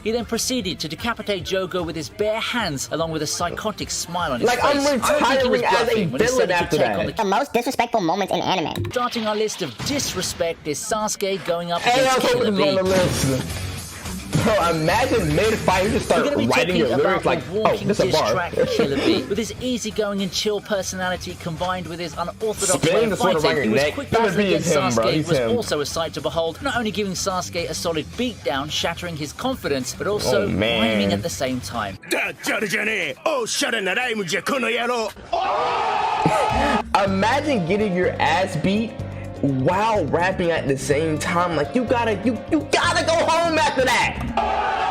He then proceeded to decapitate Jogo with his bare hands, along with a psychotic smile on his face. I'm retiring as a villain after that. The most disrespectful moments in anime. Starting our list of disrespect is Sasuke going up Hey, against Killer on Bee. the list. Bro, imagine mid-fight you just start We're going to be writing your talking lyrics about like, the oh, walking this is a diss bar. track Killer Bee. With his easygoing and chill personality combined with his unorthodox way Spinning of the sword around fighting, your he was neck. quick Killer battling Bee is against him, bro. Sasuke He's was him. also a sight to behold, not only giving Sasuke a solid beatdown, shattering his confidence, but also man. rhyming at the same time. Imagine getting your ass beat while rapping at the same time. Like, you gotta go home after that.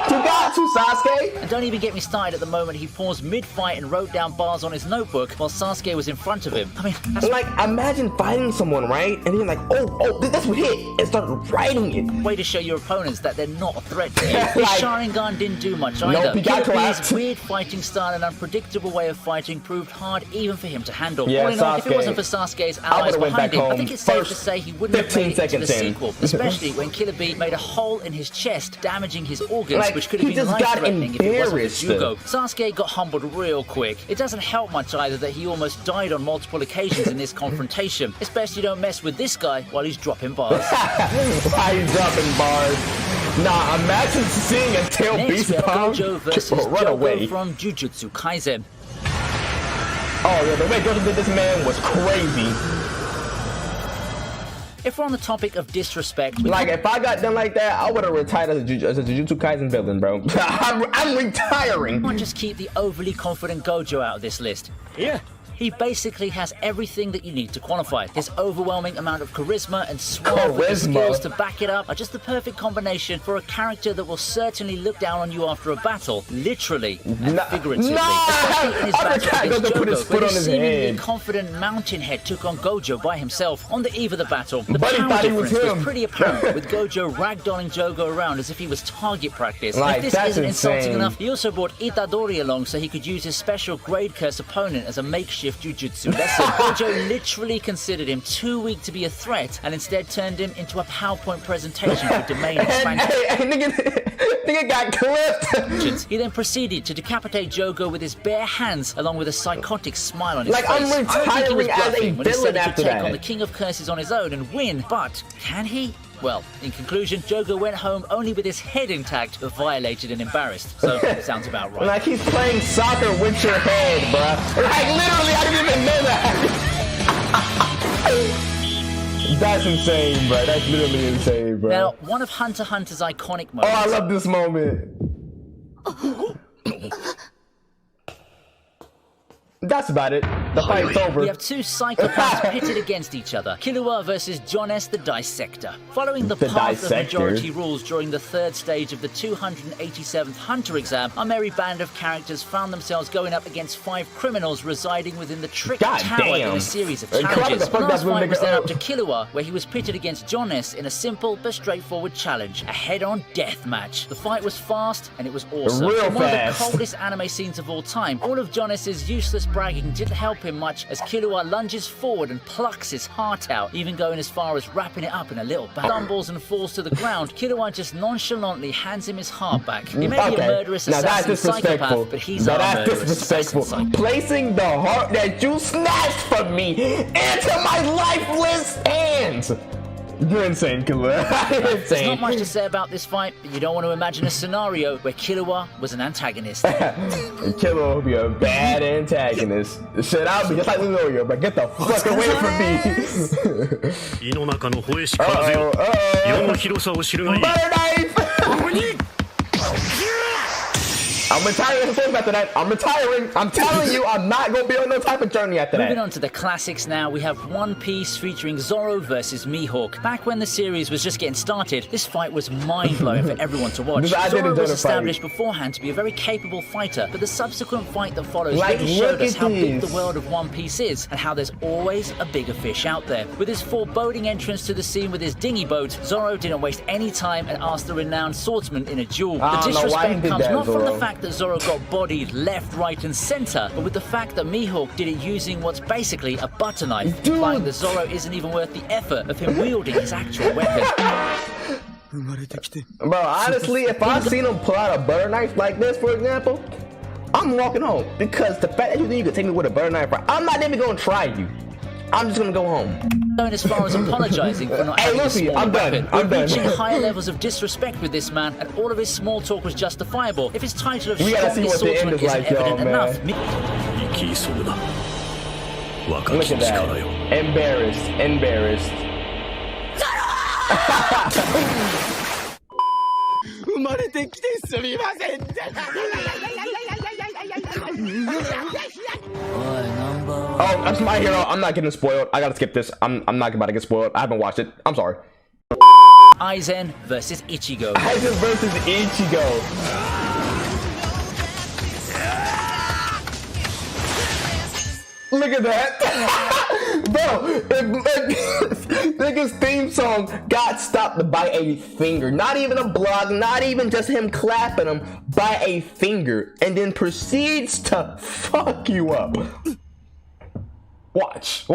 You got to, Sasuke. And don't even get me started at the moment he paused mid-fight and wrote down bars on his notebook while Sasuke was in front of him. I mean, that's Like, imagine fighting someone, right? And then like, oh, that's what hit. And start writing it. a way to show your opponents that they're not a threat to you. His Like- Sharingan didn't do much Nope, either. he got Killer Bee's clapped. weird fighting style and unpredictable way of fighting proved hard even for him to handle. Yeah, All in all, if it Sasuke, wasn't for Sasuke's I allies would've went behind back him, I home think it's safe to first say he wouldn't have 15 made it into the seconds in. sequel, especially when Killer Bee made a hole in his chest, damaging his organs, Like, which could have he been just got life-threatening if it wasn't for embarrassed. Jugo. Sasuke got humbled real quick. It doesn't help much either that he almost died on multiple occasions in this confrontation. It's best you don't mess with this guy while he's dropping bars. Why you dropping bars? Nah, imagine seeing a tail Next, beast we have bomb. Gojo versus Run Jogo away. from Jujutsu Kaisen. Oh yeah, the way Gojo did this man was crazy. If we're on the topic of disrespect, we Like, if I got done like that, I would have retired as a Jujutsu Kaisen villain, bro. I'm retiring. can't just keep the overly confident Gojo out of this list. Yeah. He basically has everything that you need to qualify. His overwhelming amount of charisma and suave with the Charisma. skills to back it up are just the perfect combination for a character that will certainly look down on you after a battle, literally and Nah. figuratively. Nah. Especially in his Other battle guy against doesn't put his Jogo, foot where on the his seemingly head. confident Mountainhead took on Gojo by himself. On the eve of the battle, the Buddy power thought he was difference was him. pretty apparent, with Gojo ragdolling Jogo around as if he was target practice. Like, If this that's isn't insulting insane. enough, he also brought Itadori along so he could use his special grade curse opponent as a makeshift jujutsu lesson. Gojo literally considered him too weak to be a threat and instead turned him into a PowerPoint presentation for domain expansion. Nigga got clipped. He then proceeded to decapitate Jogo with his bare hands, along with a psychotic smile on his Like, face. I'm I don't think he was retiring as a bluffing when he said villain he could after take that. on the King of Curses on his own and win, but can he? Well, in conclusion, Jogo went home only with his head intact, but violated and embarrassed. So, sounds about right. Like, he's playing soccer with your head, bruh. Like, literally, I didn't even know that. That's insane, bro. That's literally insane, bro. Now, one of Hunter x Hunter's iconic Oh, I moments. love this moment. That's about it. The fight's over. We have two psychopaths pitted against each other. Killua versus John S. the Dissector. Following the The path of Dissector. majority rules during the third stage of the 287th Hunter exam, our merry band of characters found themselves going up against 5 criminals residing within the Trick God Tower in damn. a series of Hey, Clark, challenges. the The fuck last that's when fight they was go- then up to Killua, where he was pitted against John S. in a simple but straightforward challenge, a head-on death match. The fight was fast and it was awesome. Real In one of the fast. coldest anime scenes of all time, all of John S.'s useless bragging didn't help him much as Killua lunges forward and plucks his heart out, even going as far as wrapping it up in a little bag. Stumbles and falls to the ground, Killua just nonchalantly hands him his heart back. He may be a murderous Now that's assassin disrespectful. psychopath, but he's Now our that's murderous assassin disrespectful. psychopath. Placing the heart that you snatched from me into my lifeless hands. You're insane, Killua. You're There's insane. not much to say about this fight, but you don't want to imagine a scenario where Killua was an antagonist. Killua will be a bad antagonist. Shit, I'll be just like Leorio, but get the fuck away from me. 胃の中の吠えしからぜよ 世の広さを知るがいい Butter knife! I'm retiring after that. I'm retiring. I'm telling you, I'm not gonna be on no type of journey after Moving that. on to the classics now, we have One Piece featuring Zoro versus Mihawk. Back when the series was just getting started, this fight was mind-blowing for everyone to watch. I didn't Zoro enjoy was the fight. established beforehand to be a very capable fighter, but the subsequent fight that follows Like, really showed look us at how big this. the world of One Piece is, and how there's always a bigger fish out there. With his foreboding entrance to the scene with his dinghy boat, Zoro didn't waste any time and asked the renowned swordsman in a duel. I The don't know why he disrespect did comes that, not from the Zoro. fact that Zoro got bodied left, right, and center, but with the fact that Mihawk did it using what's basically a butter knife, Dude. implying that Zoro isn't even worth the effort of him wielding his actual weapon. Bro, honestly, if I seen him pull out a butter knife like this, for example, I'm walking home. Because the fact that you think you could take me with a butter knife, I'm not even gonna try you. I'm just gonna go home. Going as far as apologizing for not Hey, having Luffy, a small I'm done. weapon. I'm We're done. reaching higher levels of disrespect with this man, and all of his small talk was justifiable. If his title of We gotta see strongest what the end swordsman is isn't like, y'all, evident enough, 生きそうだ若 Look き at 力 that. よ Embarrassed. Embarrassed. 生まれてきてすみません Oh, that's my hero. I'm not getting spoiled. I gotta skip this. I'm not about to get spoiled. I haven't watched it. I'm sorry. Aizen versus Ichigo. Aizen versus Ichigo. Look at that. Bro, nigga's theme song got stopped by a finger. Not even a block, not even just him clapping him, by a finger. And then proceeds to fuck you up. Watch.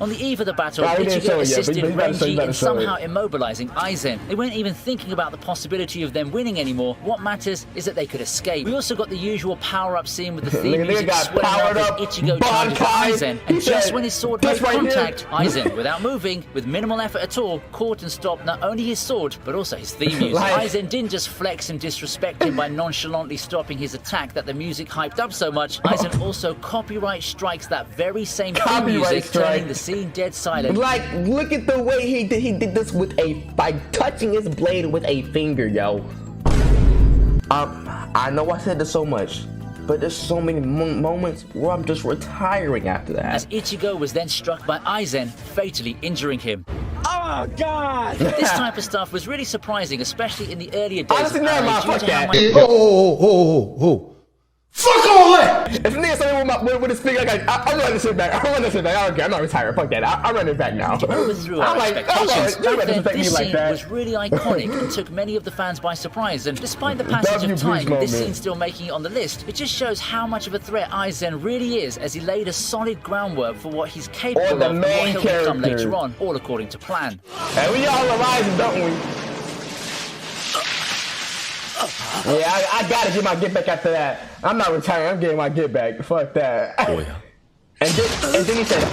On the eve of the battle, Nah, he didn't show Ichigo it yet, but assisted he better show- he Renji better in show it. somehow immobilizing Aizen. They weren't even thinking about the possibility of them winning anymore. What matters is that they could escape. We also got the usual power-up scene with the theme Nigga music got swelling powered up up, as Ichigo charges at Bankai. Aizen. He And just said, when his sword made "This right here." contact, Aizen, without moving, with minimal effort at all, caught and stopped not only his sword, but also his theme music. Like- Aizen didn't just flex and disrespect him by nonchalantly stopping his attack that the music hyped up so much. Aizen also copyright strikes that very same theme Copyright music, strike. turning the scene dead silent. Like, look at the way he did this with by touching his blade with a finger, yo. I know I said this so much, but there's so many moments where I'm just retiring after that. As Ichigo was then struck by Aizen, fatally injuring him. Oh God! This type of stuff was really surprising, especially in the earlier days Honestly, of never anime, mind, due fuck to how that. much Fuck all that! If nigga something with his finger, I'm running this shit back. I'm running this shit back. I don't care. I'm not retired. Fuck that. I'm running it back now. overthrew our expectations. You Back better then, respect me this like scene that. was really iconic and took many of the fans by surprise. And despite the passage W of time, Bruce this moment. scene still making it on the list. It just shows how much of a threat Aizen really is, as he laid a solid groundwork for what he's capable Or the of and what main he'll become character. later on, all according to plan. And we all realizing, don't we? Yeah, I gotta get my get back after that. I'm not retiring. I'm getting my get back. Fuck that. おや And then he said,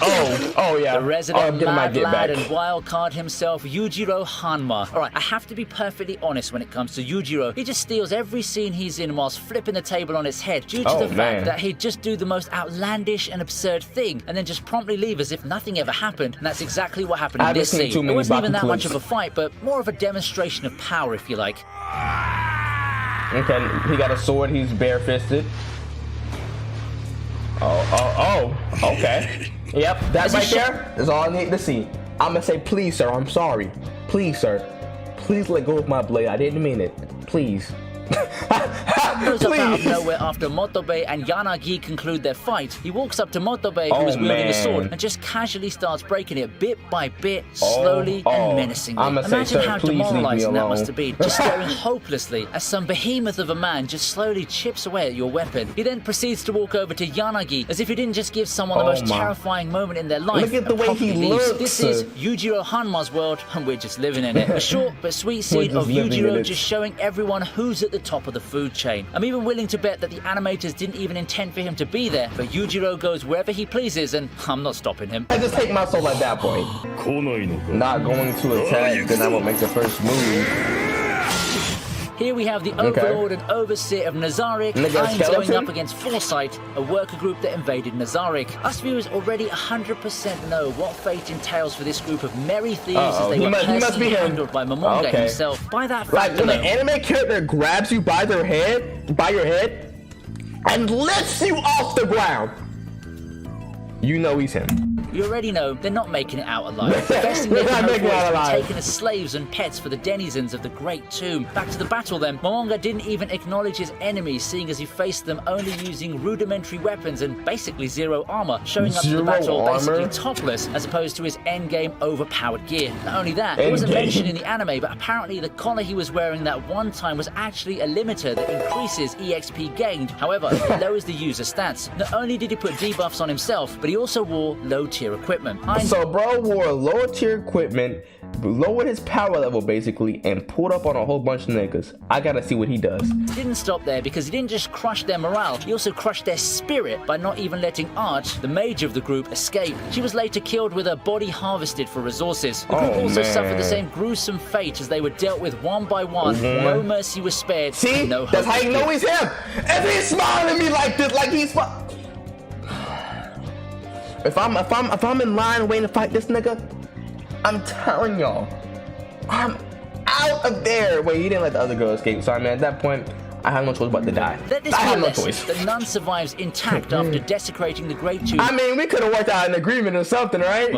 oh yeah, The resident I'm getting my mad get lad back. and wild card himself, Yujiro Hanma. Alright, I have to be perfectly honest when it comes to Yujiro. He just steals every scene he's in whilst flipping the table on its head due to Oh, the man. fact that he'd just do the most outlandish and absurd thing and then just promptly leave as if nothing ever happened. And that's exactly what happened I in haven't this seen scene. too It many wasn't even Baku that much of clips. a fight, but more of a demonstration of power, if you like. Okay, he got a sword. He's bare-fisted. Oh, okay. Yep, that Is he right there is all I need to see. I'm gonna say, please, sir, I'm sorry. Please, sir. Please let go of my blade. I didn't mean it. Please. Goes up out of Please. nowhere after Motobe and Yanagi conclude their fight. He walks up to Motobe, Oh, who is wielding a man. sword, and just casually starts breaking it bit by bit, slowly oh. and menacingly. I'ma say, Imagine sir, how please leave me demoralizing that alone. must have been, just staring hopelessly as some behemoth of a man just slowly chips away at your weapon. He then proceeds to walk over to Yanagi, as if he didn't just give someone the Oh, most my. terrifying moment in their life. Look at the and way he promptly leaves. looks. This is Yujiro Hanma's world, and we're just living in it. A short but sweet scene just of living in Yujiro it. just showing everyone who's at the top of the food chain. I'm even willing to bet that the animators didn't even intend for him to be there, but Yujiro goes wherever he pleases, and I'm not stopping him. I just take my soul at that point. 来ないのか Not going to attack, then I will make the first move. Here we have the Okay. overlord and overseer of Nazarick, Nigga, Ainz going skeleton? up against Foresight, a worker group that invaded Nazarick. Us viewers already 100% know what fate entails for this group of merry thieves as Uh-oh. they He were must be personally him. handled by Momonga Okay. himself. By that Like fact when an alone, anime character grabs you by your head, and lifts you off the ground, you know he's him. you already know they're not making it out alive. The best thing they They're can not hope making for it is out to be alive. taken as slaves and pets for the denizens of the Great Tomb. Back to the battle then. Momonga didn't even acknowledge his enemies, seeing as he faced them only using rudimentary weapons and basically zero armor, showing up to the Zero battle basically armor? topless as opposed to his endgame overpowered gear. Not only that, it wasn't Endgame. mentioned in the anime, but apparently the collar he was wearing that one time was actually a limiter that increases EXP gained. However, it lowers the user stats. Not only did he put debuffs on himself, but he also wore low tier equipment. So bro wore lower tier equipment lowered his power level basically and pulled up on a whole bunch of niggas. I gotta see what he does. He didn't stop there because he didn't just crush their morale, he also crushed their spirit by not even letting Arch, the mage of the group, escape. She was later killed with her body harvested for resources. The group also suffered the same gruesome fate as they were dealt with one by one. No mercy was spared. See? No hope That's how was you know given. he's him. If he's smiling at me like this, like he's if I'm in line waiting to fight this nigga, I'm telling y'all, I'm out of there. Wait, he didn't let the other girl escape. Sorry, man. At that point, I have no choice but to die. Let this I be a have no lesson choice. that none survives intact after desecrating the Great Tomb. I mean, we could have worked out an agreement or something, right?